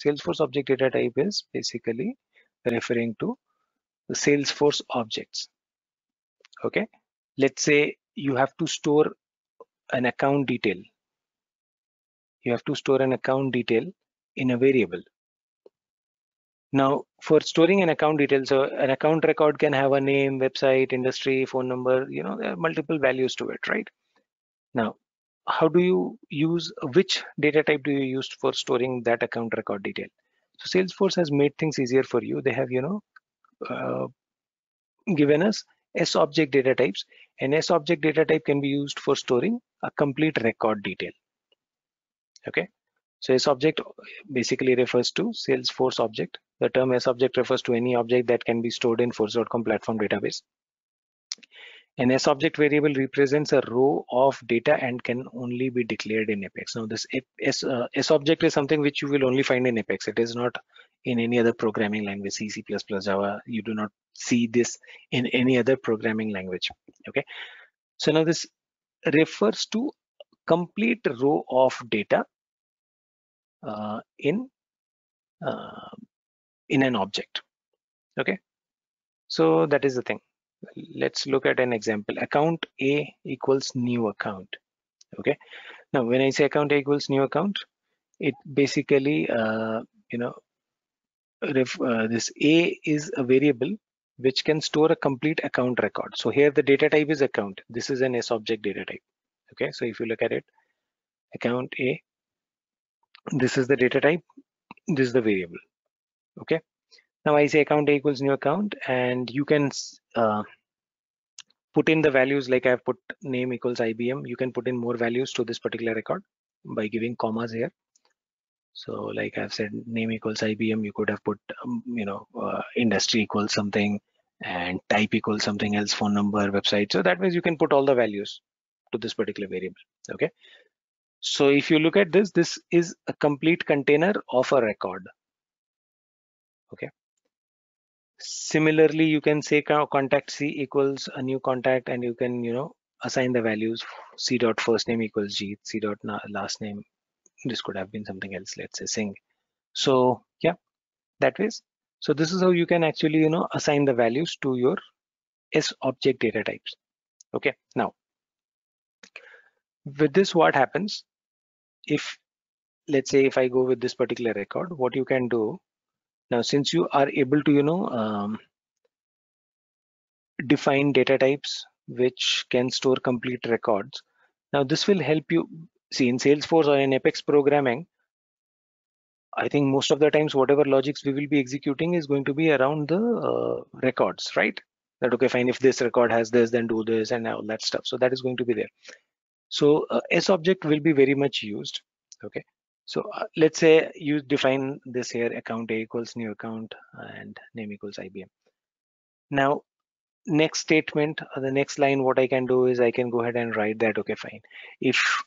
Salesforce object data type is basically referring to the Salesforce objects. Okay, let's say you have to store an account detail. You have to store an account detail in a variable. Now, for storing an account detail, so an account record can have a name, website, industry, phone number, there are multiple values to it, right? Now, how do you use, which data type do you use for storing that account record detail? So Salesforce has made things easier for you. They have, given us S object data types, and S object data type can be used for storing a complete record detail. Okay. So S object basically refers to Salesforce object. The term S object refers to any object that can be stored in Force.com platform database. An S object variable represents a row of data and can only be declared in Apex. Now this S object is something which you will only find in Apex. It is not in any other programming language, C, C++, Java. You do not see this in any other programming language. Okay. So now this refers to complete row of data in an object. Okay, so that is the thing. Let's look at an example. Account A equals new account. Okay, now when I say account A equals new account, it basically this A is a variable which can store a complete account record. So here the data type is account. This is an S object data type. Okay, so if you look at it, account A, this is the data type, this is the variable. Okay, now I say account A equals new account, and you can put in the values like I've put name equals IBM. You can put in more values to this particular record by giving commas here. So like I've said, name equals IBM. You could have put, industry equals something, and type equals something else, phone number, website. So that way you can put all the values to this particular variable. Okay. So if you look at this, this is a complete container of a record. Okay. Similarly, you can say contact C equals a new contact, and you can, assign the values. C dot first name equals G, C dot last name. This could have been something else, let's say Singh. So yeah, that way. So this is how you can actually, assign the values to your S object data types. Okay. Now, with this, what happens if, let's say, if I go with this particular record, what you can do now, since you are able to, define data types which can store complete records. Now this will help you see in Salesforce or in Apex programming. I think most of the times whatever logics we will be executing is going to be around the records, right? That okay, fine, if this record has this, then do this and all that stuff. So that is going to be there. So S object will be very much used. Okay. So let's say you define this here, account A equals new account and name equals IBM. Now next statement or the next line, what I can do is I can go ahead and write that okay, fine, if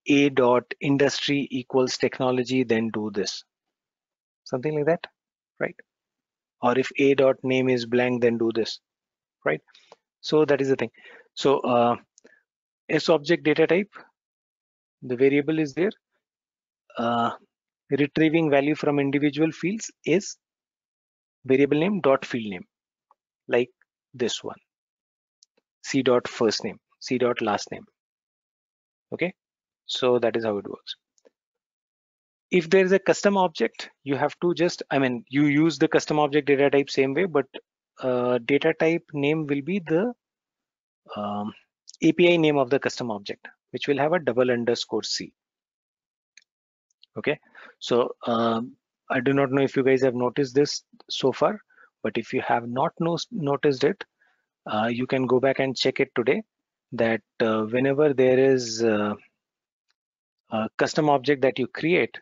A dot industry equals technology, then do this, something like that, right? Or if A dot name is blank, then do this, right? So that is the thing. So S object data type, the variable is there, retrieving value from individual fields is variable name dot field name, like this one, C dot first name, C dot last name. Okay, so that is how it works. If there is a custom object, you have to just, you use the custom object data type same way, but data type name will be the API name of the custom object, which will have a _C. Okay, so I do not know if you guys have noticed this so far, but if you have not noticed it, you can go back and check it today, that whenever there is a custom object that you create,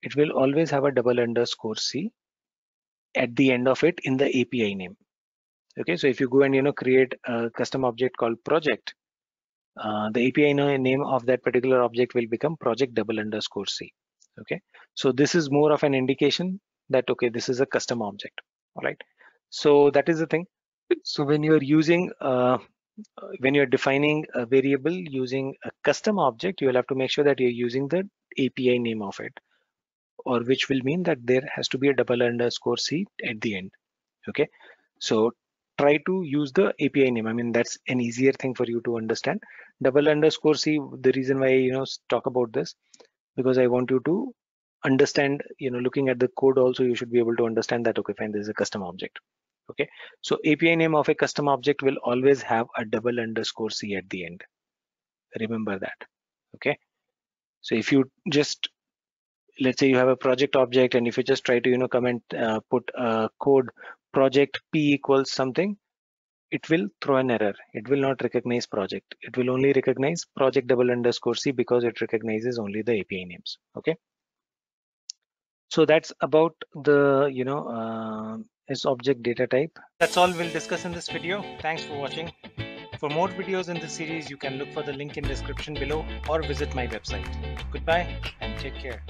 it will always have a _C at the end of it in the API name. Okay, so if you go and create a custom object called project, the API name of that particular object will become project _C. Okay, so this is more of an indication that okay, this is a custom object. All right, so that is the thing. So when you're using when you're defining a variable using a custom object, you will have to make sure that you're using the API name of it. or which will mean that there has to be a double underscore C at the end. Okay, so try to use the API name. I mean, that's an easier thing for you to understand. Double underscore C, the reason why I talk about this, because I want you to understand, looking at the code also, you should be able to understand that, okay, fine, this is a custom object. Okay, so API name of a custom object will always have a double underscore C at the end. Remember that. Okay, so if you just, let's say you have a project object, and if you just try to comment, put code project P equals something, it will throw an error. It will not recognize project. It will only recognize project double underscore C because it recognizes only the API names. Okay, so that's about the is object data type. That's all we'll discuss in this video. Thanks for watching. For more videos in this series, you can look for the link in description below or visit my website. Goodbye and take care.